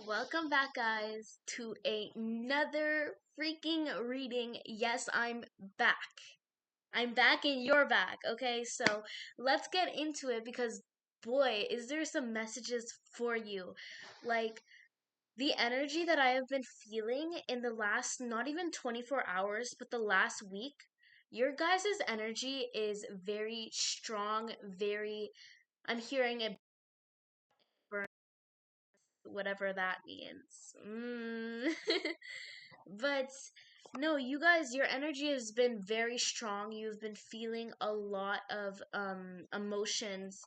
Welcome back, guys, to another freaking reading. Yes, I'm back. I'm back and you're back, okay? So let's get into it because, boy, is there some messages for you. Like, the energy that I have been feeling in the last not even 24 hours, but the last week, your guys' energy is very strong, I'm hearing it burn, whatever that means. But no, you guys, your energy has been very strong. You've been feeling a lot of emotions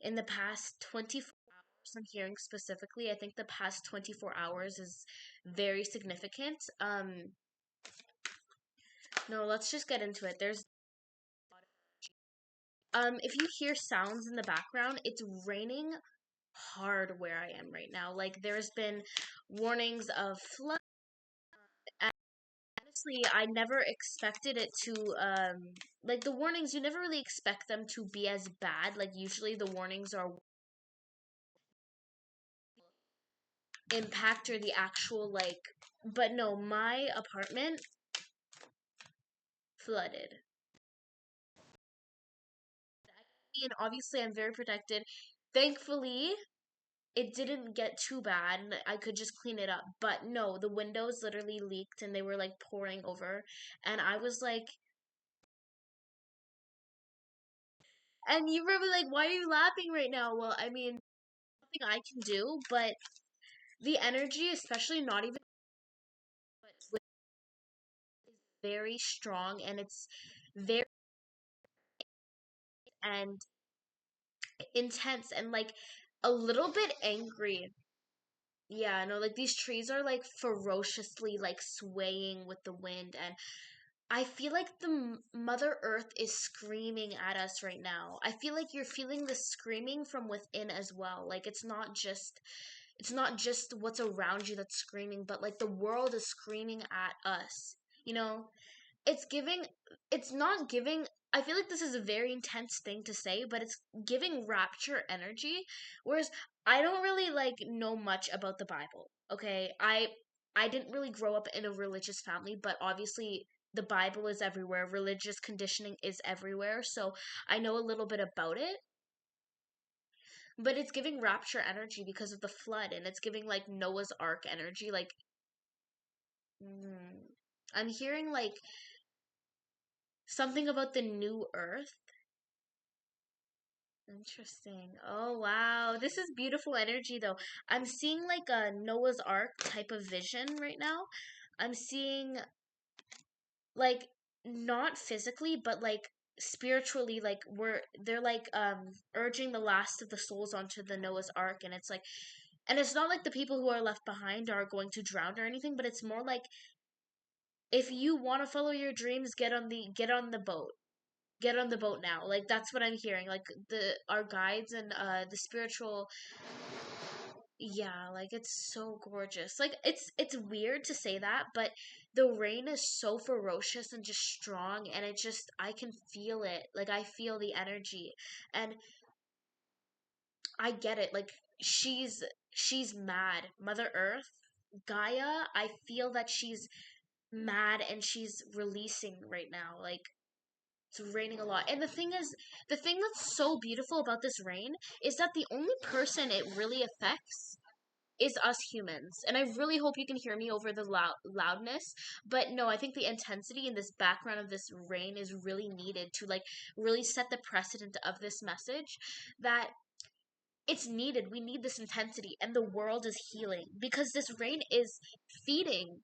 in the past 24 hours. I'm hearing specifically. I think the past 24 hours is very significant. No, let's just get into it. There's if you hear sounds in the background, it's raining hard where I am right now. Like there's been warnings of flood. Honestly, I never expected it to like the warnings, you never really expect them to be as bad. Like usually the warnings are impact or the actual like, but no, my apartment flooded. And obviously I'm very protected. Thankfully, it didn't get too bad and I could just clean it up. But no, the windows literally leaked and they were like pouring over and I was like, and you were like, why are you laughing right now? Well, I mean, nothing I can do, but the energy, especially not even but is very strong and it's very and intense and like a little bit angry. Yeah, no, like these trees are like ferociously like swaying with the wind and I feel like the Mother Earth is screaming at us right now. I feel like you're feeling the screaming from within as well. Like it's not just what's around you that's screaming, but like the world is screaming at us. You know, it's giving it's not giving I feel like this is a very intense thing to say, but it's giving rapture energy. Whereas I don't really like know much about the Bible. Okay. I didn't really grow up in a religious family, but obviously the Bible is everywhere. Religious conditioning is everywhere. So I know a little bit about it. But it's giving rapture energy because of the flood, and it's giving like Noah's Ark energy. Like, mm, I'm hearing like something about the new earth. Interesting. Oh, wow. This is beautiful energy, though. I'm seeing like a Noah's Ark type of vision right now. I'm seeing like not physically, but like spiritually, like they're like urging the last of the souls onto the Noah's Ark, and it's like, and it's not like the people who are left behind are going to drown or anything, but it's more like if you want to follow your dreams, get on the boat. Get on the boat now. Like that's what I'm hearing. Like the our guides and the spiritual, yeah, like it's so gorgeous. Like it's weird to say that, but the rain is so ferocious and just strong and it just I can feel it. Like I feel the energy and I get it. Like she's mad. Mother Earth, Gaia, I feel that she's mad and she's releasing right now. Like it's raining a lot. And the thing that's so beautiful about this rain is that the only person it really affects is us humans. And I really hope you can hear me over the loudness. But no, I think the intensity in this background of this rain is really needed to like really set the precedent of this message that it's needed. We need this intensity and the world is healing because this rain is feeding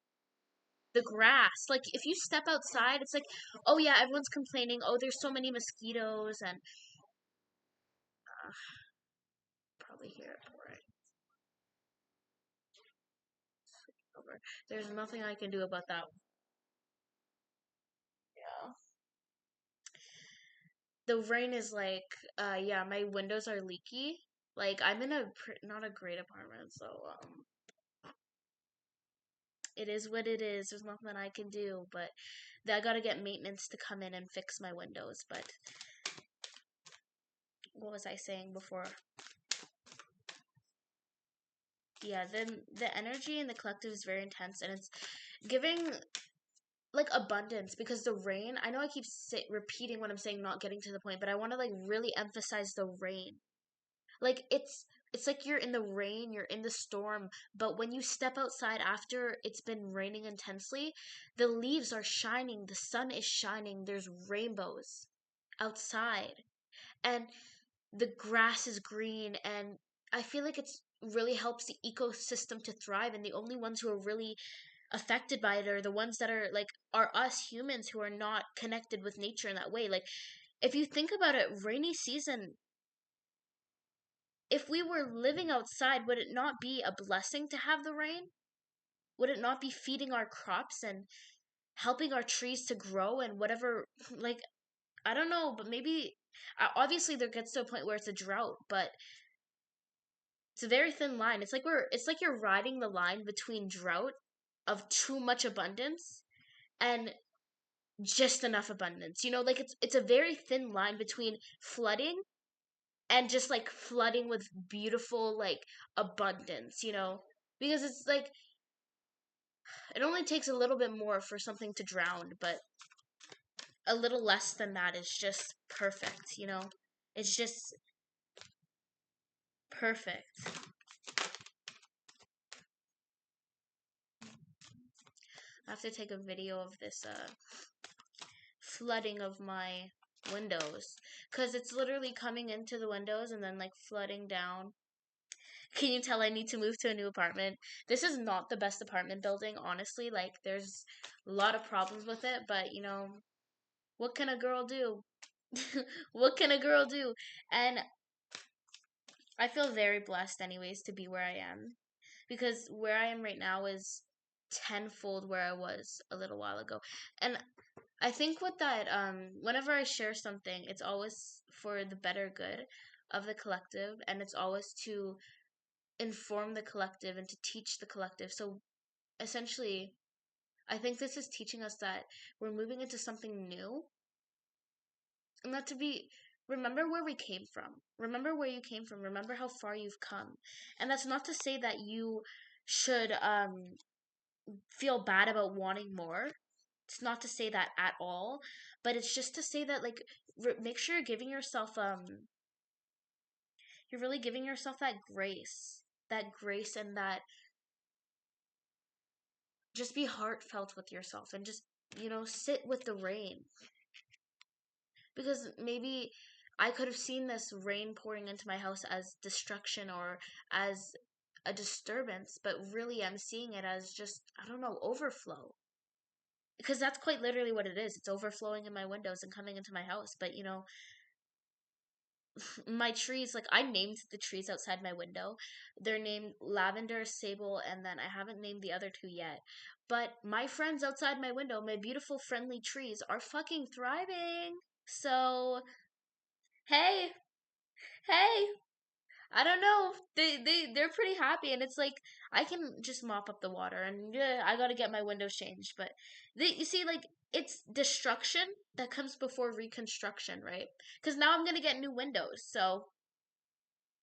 the grass. Like if you step outside, it's like, oh yeah, everyone's complaining. Oh, there's so many mosquitoes and uh, probably hear it right over. There's nothing I can do about that. Yeah. The rain is like, yeah, my windows are leaky. Like I'm in a not a great apartment, so it is what it is. There's nothing I can do, but I gotta get maintenance to come in and fix my windows. But what was I saying before? Yeah, the energy in the collective is very intense, and it's giving like abundance because the rain. I know I keep repeating what I'm saying, not getting to the point, but I want to like really emphasize the rain. Like it's like you're in the rain, you're in the storm, but when you step outside after it's been raining intensely, the leaves are shining, the sun is shining, there's rainbows outside, and the grass is green, and I feel like it's really helps the ecosystem to thrive, and the only ones who are really affected by it are the ones that are like are us humans who are not connected with nature in that way. Like if you think about it, rainy season, if we were living outside, would it not be a blessing to have the rain? Would it not be feeding our crops and helping our trees to grow and whatever? Like, I don't know, but maybe obviously there gets to a point where it's a drought, but it's a very thin line. It's like you're riding the line between drought of too much abundance and just enough abundance. You know, like it's a very thin line between flooding and just like flooding with beautiful like abundance, you know? Because it's like it only takes a little bit more for something to drown, but a little less than that is just perfect, you know? It's just perfect. I have to take a video of this flooding of my windows because it's literally coming into the windows and then like flooding down. Can you tell I need to move to a new apartment? This is not the best apartment building, honestly. Like, there's a lot of problems with it, but you know, what can a girl do? What can a girl do? And I feel very blessed, anyways, to be where I am because where I am right now is tenfold where I was a little while ago. And I think with that, whenever I share something, it's always for the better good of the collective, and it's always to inform the collective and to teach the collective. So essentially, I think this is teaching us that we're moving into something new, and that to be remember where we came from. Remember where you came from. Remember how far you've come. And that's not to say that you should feel bad about wanting more. It's not to say that at all, but it's just to say that like make sure you're giving yourself you're really giving yourself that grace and that just be heartfelt with yourself and just sit with the rain because maybe I could have seen this rain pouring into my house as destruction or as a disturbance, but really I'm seeing it as just, I don't know, overflow. Because that's quite literally what it is. It's overflowing in my windows and coming into my house. But my trees, like I named the trees outside my window. They're named Lavender, Sable, and then I haven't named the other two yet. But my friends outside my window, my beautiful friendly trees, are fucking thriving. So, hey, hey, I don't know. They're pretty happy, and it's like I can just mop up the water, and yeah, I gotta get my windows changed. But you see, like it's destruction that comes before reconstruction, right? Because now I'm gonna get new windows. So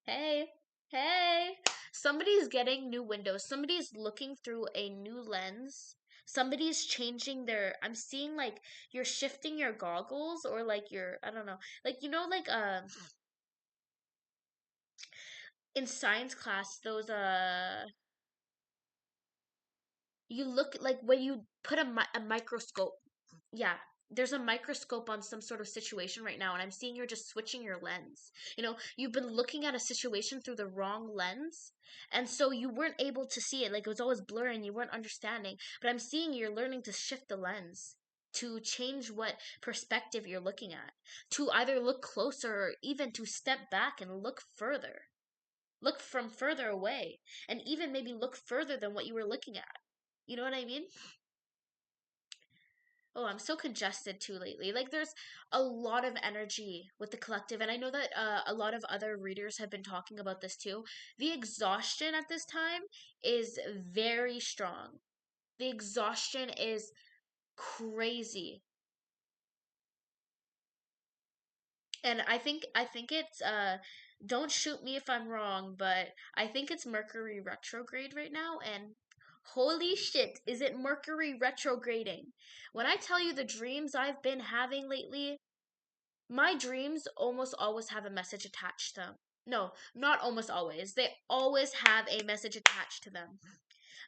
hey, hey, somebody's getting new windows. Somebody's looking through a new lens. Somebody's changing their. I'm seeing like you're shifting your goggles, or like your. I don't know, like like in science class those you look like when you put a microscope. Yeah, there's a microscope on some sort of situation right now, and I'm seeing you're just switching your lens. You've been looking at a situation through the wrong lens, and so you weren't able to see it. Like it was always blurry and you weren't understanding. But I'm seeing you're learning to shift the lens to change what perspective you're looking at, to either look closer or even to step back and look further. Look from further away, and even maybe look further than what you were looking at. You know what I mean? Oh, I'm so congested too lately. Like, there's a lot of energy with the collective, and I know that a lot of other readers have been talking about this too. The exhaustion at this time is very strong. The exhaustion is crazy, and I think it's Don't shoot me if I'm wrong, but I think it's Mercury retrograde right now, and holy shit, is it Mercury retrograding? When I tell you the dreams I've been having lately, my dreams almost always have a message attached to them. No, not almost always. They always have a message attached to them.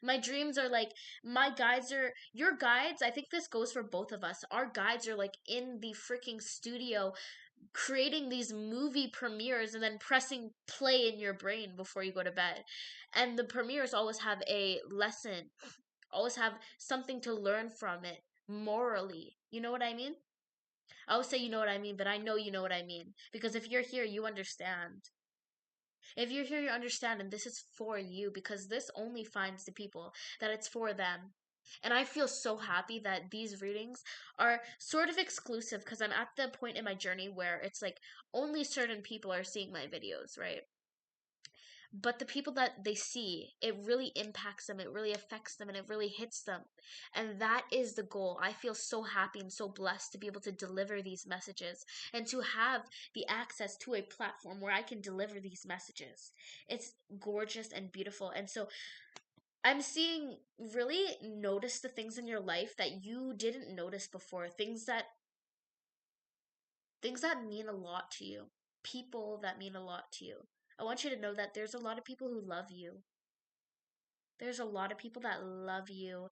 My dreams are like, my guides are your guides. I think this goes for both of us. Our guides are like in the freaking studio creating these movie premieres and then pressing play in your brain before you go to bed. And the premieres always have a lesson, always have something to learn from it morally. You know what I mean? I always say you know what I mean, but I know you know what I mean. Because if you're here, you understand. If you're here, you understand, and this is for you because this only finds the people that it's for them. And I feel so happy that these readings are sort of exclusive because I'm at the point in my journey where it's like only certain people are seeing my videos, right? But the people that they see, it really impacts them, it really affects them, and it really hits them. And that is the goal. I feel so happy and so blessed to be able to deliver these messages and to have the access to a platform where I can deliver these messages. It's gorgeous and beautiful. And so I'm seeing really notice the things in your life that you didn't notice before, things that mean a lot to you, people that mean a lot to you. I want you to know that there's a lot of people who love you. There's a lot of people that love you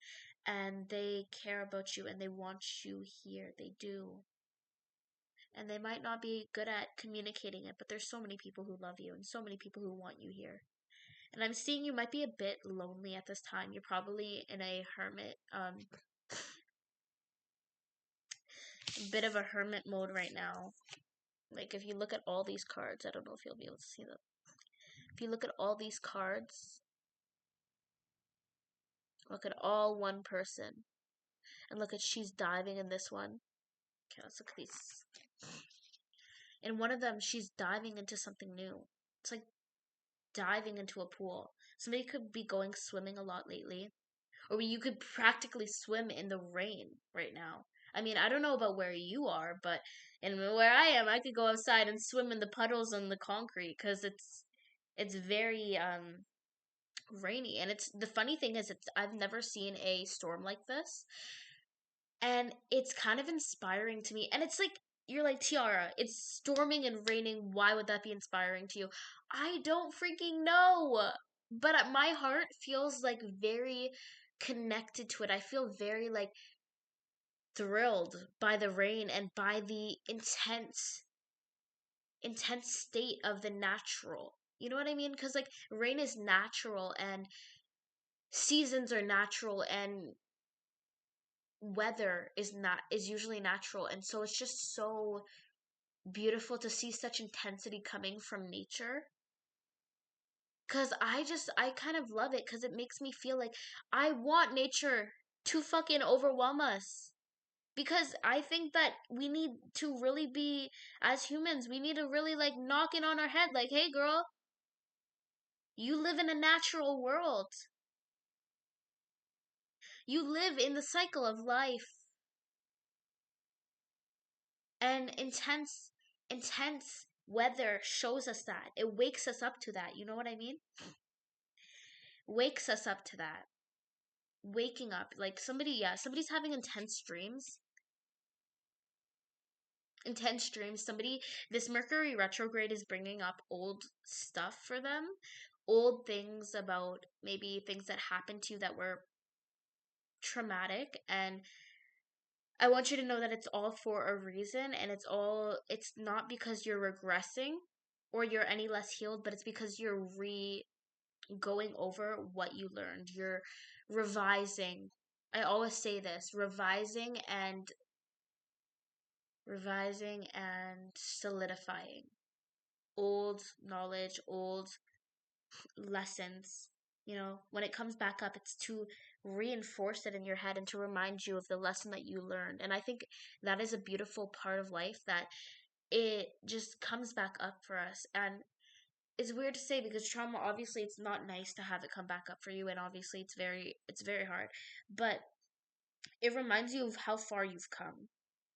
and they care about you and they want you here. They do. And they might not be good at communicating it, but there's so many people who love you and so many people who want you here. And I'm seeing you might be a bit lonely at this time. You're probably in a bit of a hermit mode right now. Like if you look at all these cards, I don't know if you'll be able to see them. If you look at all these cards, look at all one person, and look at she's diving in this one. Okay, let's look at these. In one of them, she's diving into something new. It's like diving into a pool. Somebody could be going swimming a lot lately, or you could practically swim in the rain right now. I mean, I don't know about where you are, but in where I am, I could go outside and swim in the puddles on the concrete because it's very rainy. And it's the funny thing is it's I've never seen a storm like this, and it's kind of inspiring to me. And it's like you're like Tiara, it's storming and raining. Why would that be inspiring to you? I don't freaking know. But my heart feels like very connected to it. I feel very like thrilled by the rain and by the intense state of the natural. You know what I mean? Because like rain is natural and seasons are natural and weather is usually natural, and so it's just so beautiful to see such intensity coming from nature. Cause I kind of love it because it makes me feel like I want nature to fucking overwhelm us. Because I think that we need to really be, as humans, we need to really like knock it on our head like, hey girl, you live in a natural world. You live in the cycle of life. And intense weather shows us that. It wakes us up to that. You know what I mean? Wakes us up to that. Waking up. Like somebody, yeah, somebody's having intense dreams. Intense dreams. Somebody, this Mercury retrograde is bringing up old stuff for them. Old things about maybe things that happened to you that were traumatic. And I want you to know that it's all for a reason, and it's not because you're regressing or you're any less healed, but it's because you're going over what you learned. You're revising. I always say this, revising and solidifying old knowledge, old lessons. When it comes back up, it's to reinforce it in your head and to remind you of the lesson that you learned. And I think that is a beautiful part of life that it just comes back up for us. And it's weird to say because trauma, obviously it's not nice to have it come back up for you, and obviously it's very hard. But it reminds you of how far you've come.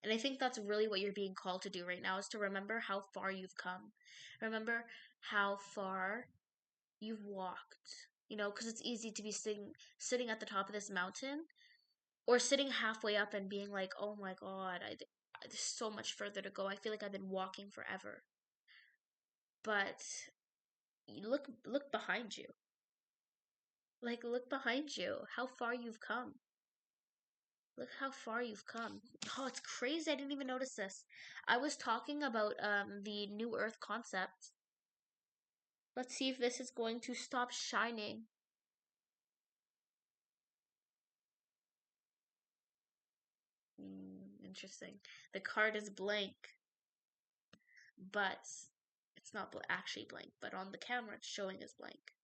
And I think that's really what you're being called to do right now is to remember how far you've come. Remember how far you've walked. You know, because it's easy to be sitting at the top of this mountain or sitting halfway up and being like, "Oh my God, there's so much further to go. I feel like I've been walking forever." But you look behind you. Like look behind you. How far you've come. Look how far you've come. Oh, it's crazy. I didn't even notice this. I was talking about the new earth concept. Let's see if this is going to stop shining. Interesting. The card is blank, but it's not actually blank, but on the camera it's showing as blank.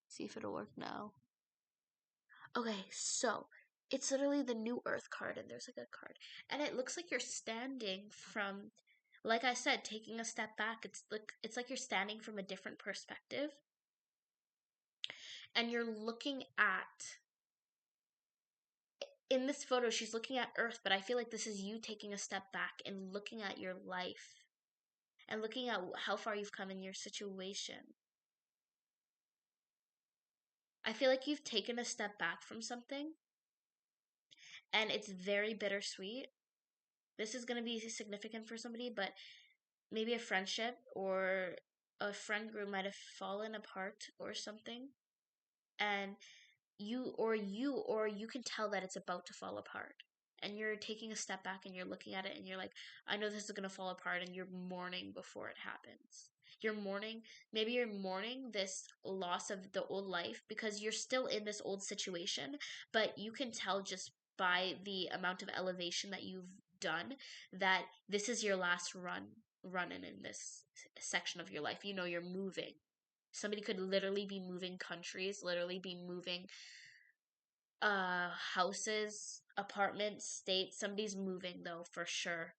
See if it'll work now. Okay, so it's literally the new earth card and there's like a card. And it looks like you're standing from, like I said, taking a step back. It's like you're standing from a different perspective and you're looking at, in this photo she's looking at earth, but I feel like this is you taking a step back and looking at your life and looking at how far you've come in your situation. I feel like you've taken a step back from something and it's very bittersweet. This is going to be significant for somebody, but maybe a friendship or a friend group might have fallen apart or something. And you can tell that it's about to fall apart. And you're taking a step back and you're looking at it and you're like, I know this is going to fall apart, and you're mourning before it happens. You're mourning, maybe you're mourning this loss of the old life because you're still in this old situation, but you can tell just by the amount of elevation that you've done that this is your last running in this section of your life. You know, you're moving. Somebody could literally be moving countries, literally be moving houses, apartments, states. Somebody's moving though, for sure.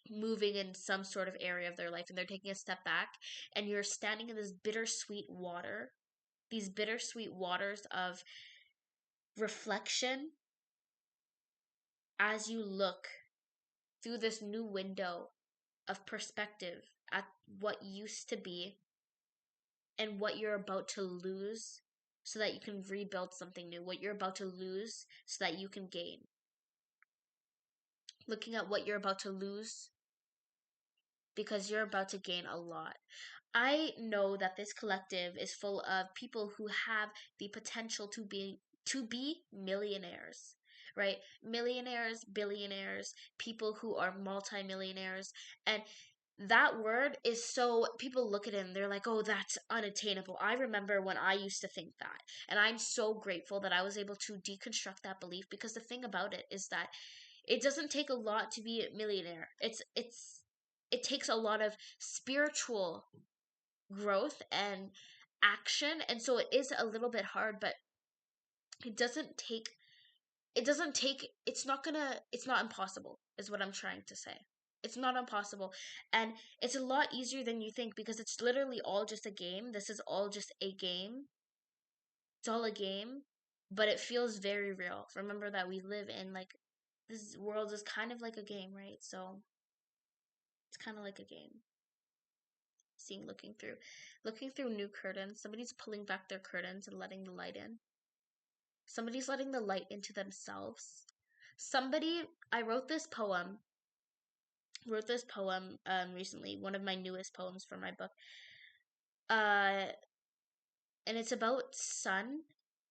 Moving in some sort of area of their life and they're taking a step back and you're standing in this bittersweet water. These bittersweet waters of reflection as you look through this new window of perspective at what used to be and what you're about to lose so that you can rebuild something new, what you're about to lose so that you can gain. Looking at what you're about to lose because you're about to gain a lot. I know that this collective is full of people who have the potential to be millionaires, right? Millionaires, billionaires, people who are multimillionaires, and that word is so people look at it and they're like, oh, that's unattainable. I remember when I used to think that. And I'm so grateful that I was able to deconstruct that belief because the thing about it is that it doesn't take a lot to be a millionaire. It takes a lot of spiritual growth and action, and so it is a little bit hard, but it doesn't take it's not impossible is what I'm trying to say. It's not impossible, and it's a lot easier than you think because it's literally all just a game. This is all just a game. It's all a game, but it feels very real. Remember that we live in like this world is kind of like a game, right? So it's kind of like a game. Seeing looking through new curtains. Somebody's pulling back their curtains and letting the light in. Somebody's letting the light into themselves. I wrote this poem recently, one of my newest poems for my book. Uh and it's about sun,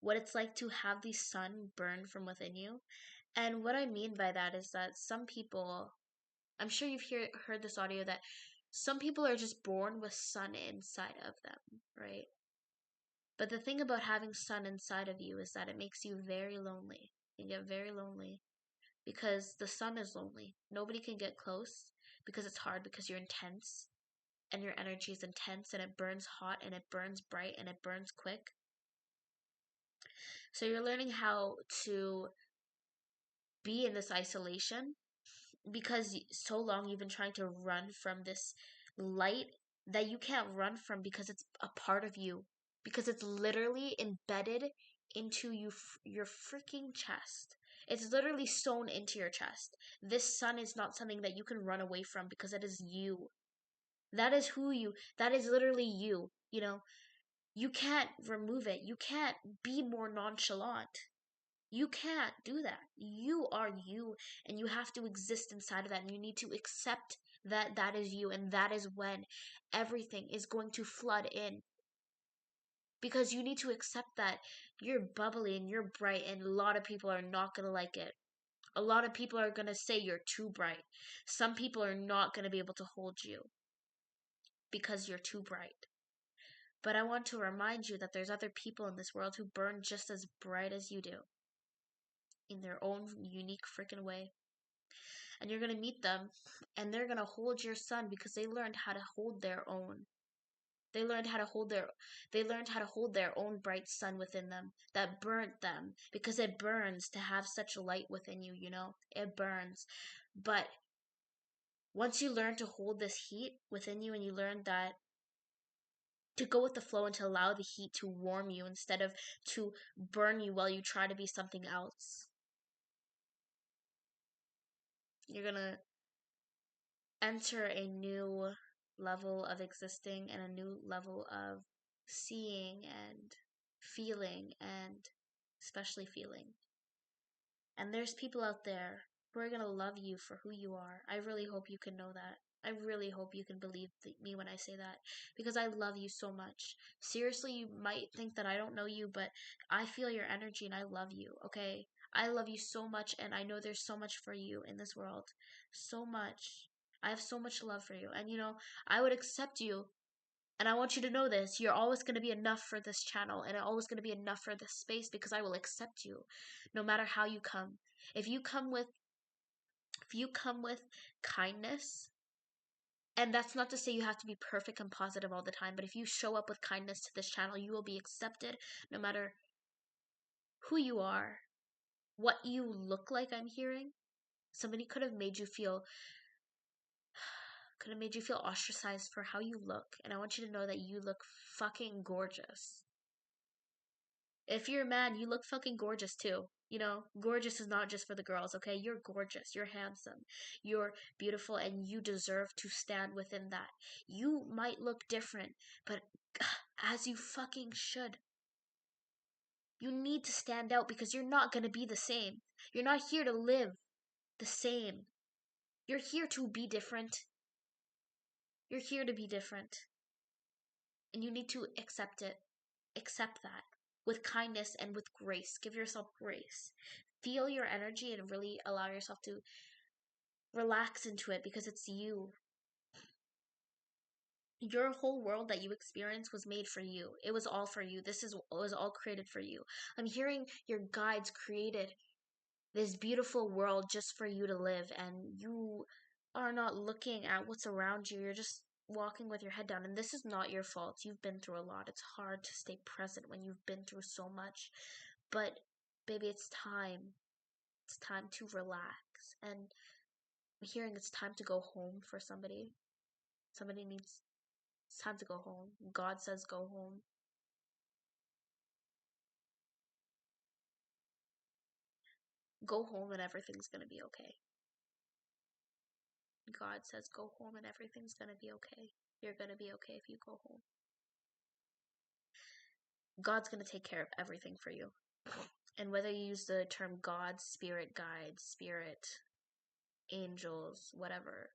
what it's like to have the sun burn from within you. And what I mean by that is that some people, I'm sure heard this audio, that some people are just born with sun inside of them, right? But the thing about having sun inside of you is that it makes you very lonely. You get very lonely because the sun is lonely. Nobody can get close because it's hard because you're intense and your energy is intense and it burns hot and it burns bright and it burns quick. So you're learning how to be in this isolation because so long you've been trying to run from this light that you can't run from because it's a part of you, because it's literally embedded into your freaking chest. It's literally sewn into your chest. This sun is not something that you can run away from because it is you. That is literally you, you know? You can't remove it. You can't be more nonchalant. You can't do that. You are you, and you have to exist inside of that, and you need to accept that that is you, and that is when everything is going to flood in. Because you need to accept that you're bubbly and you're bright, and a lot of people are not going to like it. A lot of people are going to say you're too bright. Some people are not going to be able to hold you because you're too bright. But I want to remind you that there's other people in this world who burn just as bright as you do in their own unique freaking way. And you're going to meet them and they're going to hold your sun because they learned how to hold their own. They learned how to hold their they learned how to hold their own bright sun within them that burnt them because it burns to have such light within you, you know? It burns. But once you learn to hold this heat within you and you learn that to go with the flow and to allow the heat to warm you instead of to burn you while you try to be something else. You're gonna enter a new level of existing and a new level of seeing and feeling and especially feeling. And there's people out there who are gonna love you for who you are. I really hope you can know that. I really hope you can believe me when I say that because I love you so much. Seriously, you might think that I don't know you, but I feel your energy and I love you, okay? I love you so much and I know there's so much for you in this world. So much. I have so much love for you. And you know, I would accept you and I want you to know this. You're always going to be enough for this channel and always going to be enough for this space because I will accept you no matter how you come. If you come with if you come with kindness, and that's not to say you have to be perfect and positive all the time, but if you show up with kindness to this channel, you will be accepted no matter who you are, what you look like. I'm hearing somebody could have made you feel ostracized for how you look, and I want you to know that you look fucking gorgeous. If you're a man, you look fucking gorgeous too. You know, gorgeous is not just for the girls, okay? You're gorgeous, you're handsome, you're beautiful, and you deserve to stand within that. You might look different, but as you fucking should. You need to stand out because you're not gonna be the same. You're not here to live the same. You're here to be different. You're here to be different. And you need to accept it. Accept that with kindness and with grace. Give yourself grace. Feel your energy and really allow yourself to relax into it because it's you. Your whole world that you experience was made for you. It was all for you. Was all created for you. I'm hearing your guides created this beautiful world just for you to live, and you are not looking at what's around you. You're just walking with your head down, and this is not your fault. You've been through a lot. It's hard to stay present when you've been through so much. But baby, it's time. It's time to relax. And I'm hearing it's time to go home for somebody. Somebody needs It's time to go home. God says go home. Go home and everything's gonna be okay. God says go home and everything's gonna be okay. You're gonna be okay if you go home. God's gonna take care of everything for you. And whether you use the term God, spirit guides, spirit, angels, whatever,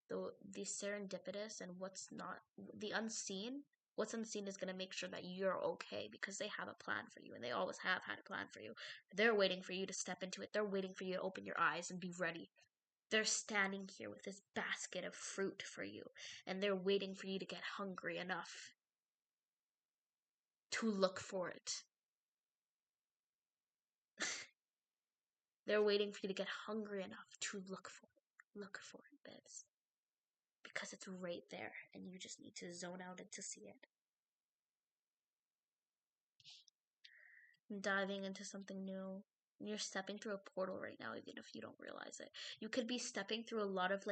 the serendipitous and what's unseen is going to make sure that you're okay because they have a plan for you and they always have had a plan for you. They're waiting for you to step into it. They're waiting for you to open your eyes and be ready. They're standing here with this basket of fruit for you and they're waiting for you to get hungry enough to look for it. They're waiting for you to get hungry enough to look for it. Look for it, babes. Because it's right there and you just need to zone out and to see it. Diving into something new. You're stepping through a portal right now, even if you don't realize it. You could be stepping through a lot of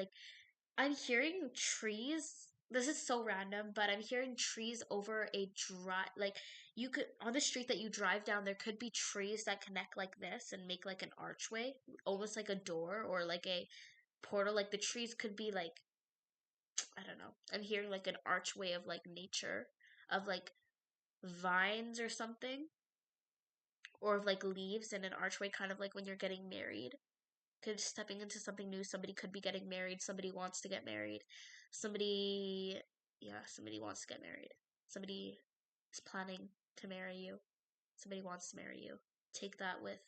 I'm hearing trees This is so random, but I'm hearing trees over a like you could on the street that you drive down, there could be trees that connect like this and make like an archway, almost like a door or like a portal. Like the trees could be like, I don't know. I'm hearing like an archway of like nature, of like vines or something, or of like leaves and an archway, kind of like when you're getting married. Could stepping into something new. Somebody could be getting married. Somebody wants to get married. Somebody, yeah, somebody wants to get married. Somebody is planning to marry you. Somebody wants to marry you. Take that with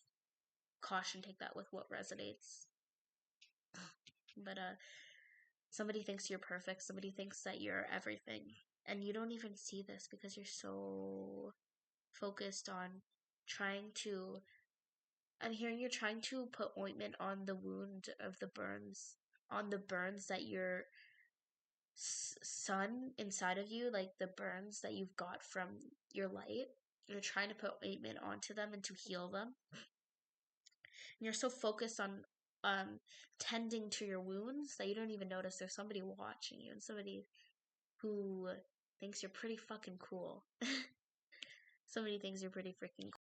caution. Take that with what resonates. But somebody thinks you're perfect. Somebody thinks that you're everything, and you don't even see this because you're so focused on trying to. I'm hearing you're trying to put ointment on the wound of the burns, on the burns that your sun inside of you, like the burns that you've got from your light. You're trying to put ointment onto them and to heal them. And you're so focused on um tending to your wounds that you don't even notice there's somebody watching you and somebody who thinks you're pretty fucking cool. Somebody thinks you're pretty freaking